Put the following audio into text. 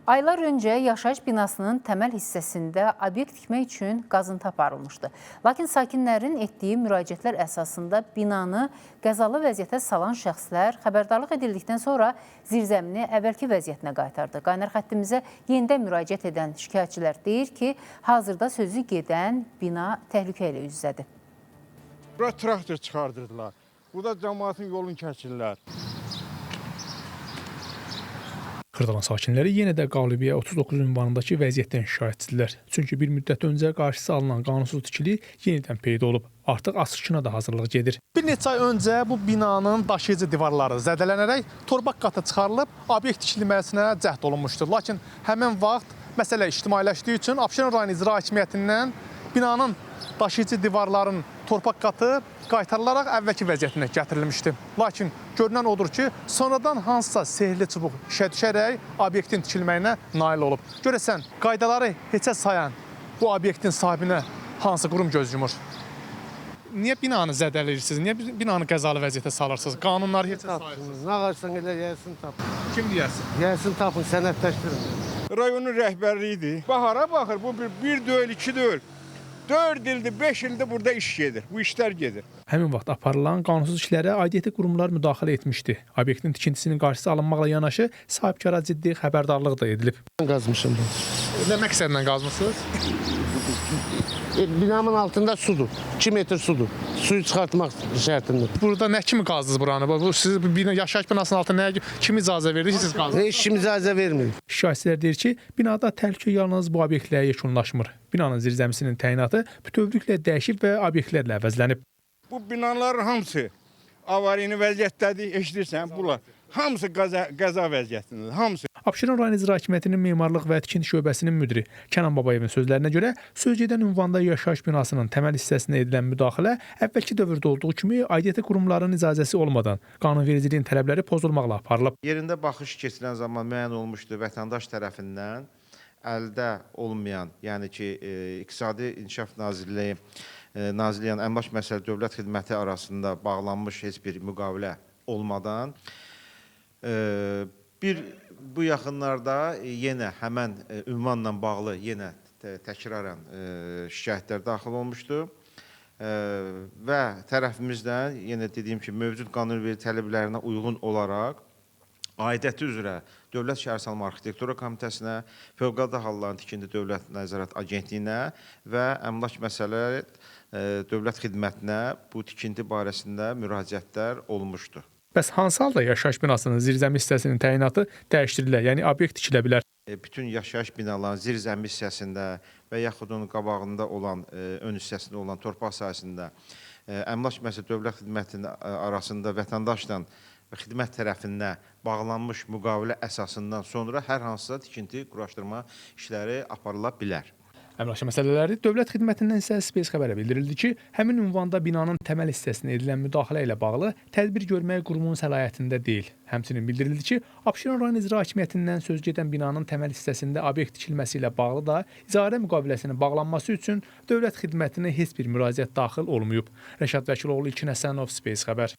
Aylar önce yaşayış binasının təməl hissəsində obyekt tikmək üçün qazıntı aparılmışdı. Lakin sakinlərin etdiyi müraciətlər əsasında binanı qəzalı vəziyyətə salan şəxslər xəbərdarlıq edildikdən sonra zirzəmini əvvəlki vəziyyətinə qaytardı. Qaynar xəttimizə yenidən müraciət edən şikayətçilər deyir ki, hazırda sözü gedən bina təhlükə ilə üz-üzədir. Bura traktor çıxardırdılar. Burada cəmaatın yolunu kəsirlər. Xırdalan sakinləri yenə də Qalibiyyə 39 ünvanındakı vəziyyətdən şikayətçidirlər. Çünki bir müddət öncə qarşısı alınan qanunsuz tikili yenidən peyda olub. Artıq asışına da hazırlıq gedir. Bir neçə ay öncə bu binanın daşıyıcı divarları zədələnərək torpaq qatı çıxarılıb, obyekt tikilməsinə cəhd olunmuşdur. Lakin həmin vaxt məsələ ictimailəşdiyi üçün Abşeron rayon İcra Hakimiyyətindən binanın daşıyıcı divarların torpaq qatı qaytarılaraq əvvəlki vəziyyətinə gətirilmişdi. Lakin görünən odur ki, sonradan hansısa sehirli çubuq işə düşərək obyektin tikilməyinə nail olub. Görəsən, qaydaları heçə sayan bu obyektin sahibinə hansı qurum göz yumur? Niyə binanı zədələyirsiniz? Niyə binanı qəzalı vəziyyətə salırsınız? Qanunları heçə sayırsınız? Nə qarsan elə gəlsin tapın. Kim deyəsin? Gəlsin tapın, sənədləşdirin. Rayonun rəhbərliyidir. Bahara baxır, bu bir deyil, iki deyil. 4 ildir, 5 ildir burada iş gedir. Bu işlər gedir. Həmin vaxt aparılan qanunsuz işlərə aidiyyəti qurumlar müdaxilə etmişdi. Obyektin tikintisinin qarşısı alınmaqla yanaşı sahibkara ciddi xəbərdarlıq da edilib. Qazmışım ben. Nə məqsədlə qazmısınız? Binamın altında sudur. 2 metr sudur. Suyu çıxartmaq şərtində. Burada nə kimi qazdınız buranı? Bu siz yaşayış binasının altında nəyə kim icazə verdi ki, siz qazdınız? Heç kim icazə vermir. Şikayətçilər deyir ki, binada təhlükə yalnız bu obyektlərə yekunlaşmır. Binanın zirzəmisinin təyinatı bütövlüklə dəyişib və obyektlərlə əvəzlənib. Bu binaların hamısı avarini vəziyyətdədir, eşidirsən bunlar. Hamısı qəza vəziyyətindədir, hamısı. Abşeron rayon İcra Hakimiyyətinin Memarlıq və Tikinti şöbəsinin müdiri Kənan Babayevin sözlərinə görə sözgedən ünvanda yaşayış binasının təməl hissəsinə edilən müdaxilə əvvəlki dövrdə olduğu kimi aidiyyəti qurumların icazəsi olmadan qanunvericiliyin tələbləri pozulmaqla aparılıb. Yerində baxış keçirilən zaman müəyyən olmuşdu vətəndaş tərəfindən əldə olmayan, yəni ki, İqtisadi İnkişaf Nazirliyi, Əmlak Məsələ Dövlət Xidməti arasında bağlanmış heç bir müqavilə olmadan bu yaxınlarda yenə həmən ünvanla bağlı yenə təkrarən şikayətlər daxil olmuşdu və tərəfimizdən yenə dediyim ki, mövcud qanunverici tələblərinə uyğun olaraq aidiyyəti üzrə Dövlət Şəhərsalma Arxitektura Komitəsinə, Fövqəladə Halların Tikinti Dövlət Nəzarət Agentliyinə və Əmlak Məsələ Dövlət Xidmətinə bu tikinti barəsində müraciətlər olmuşdu. Bəs hansı halda yaşayış binasının zirzəmi hissəsinin təyinatı dəyişdirilə, yəni obyekt tikilə bilər? Bütün yaşayış binaların zirzəmi hissəsində və yaxud onun qabağında olan, ön hissəsində olan torpaq sahəsində Əmlak Məsələ Dövlət Xidmətinin arasında vətəndaşla və xidmət tərəfindən bağlanmış müqavilə əsasından sonra hər hansısa tikinti quraşdırma işləri aparıla bilər. Əmlak məsələləri Dövlət Xidmətindən isə Space xəbərə bildirildi ki, həmin ünvanda binanın təməl hissəsinə edilən müdaxilə ilə bağlı tədbir görmək qurumun səlahiyyətində deyil. Həmçinin bildirildi ki, Abşeron rayon İcra Hakimiyyətindən sözgedən binanın təməl hissəsində obyekt tikilməsi ilə bağlı da icarə müqaviləsinin bağlanması üçün Dövlət Xidmətinə heç bir müraciət daxil olmayıb. Rəşad Vəkiloğlu, İlkin Həsənov, Space xəbər.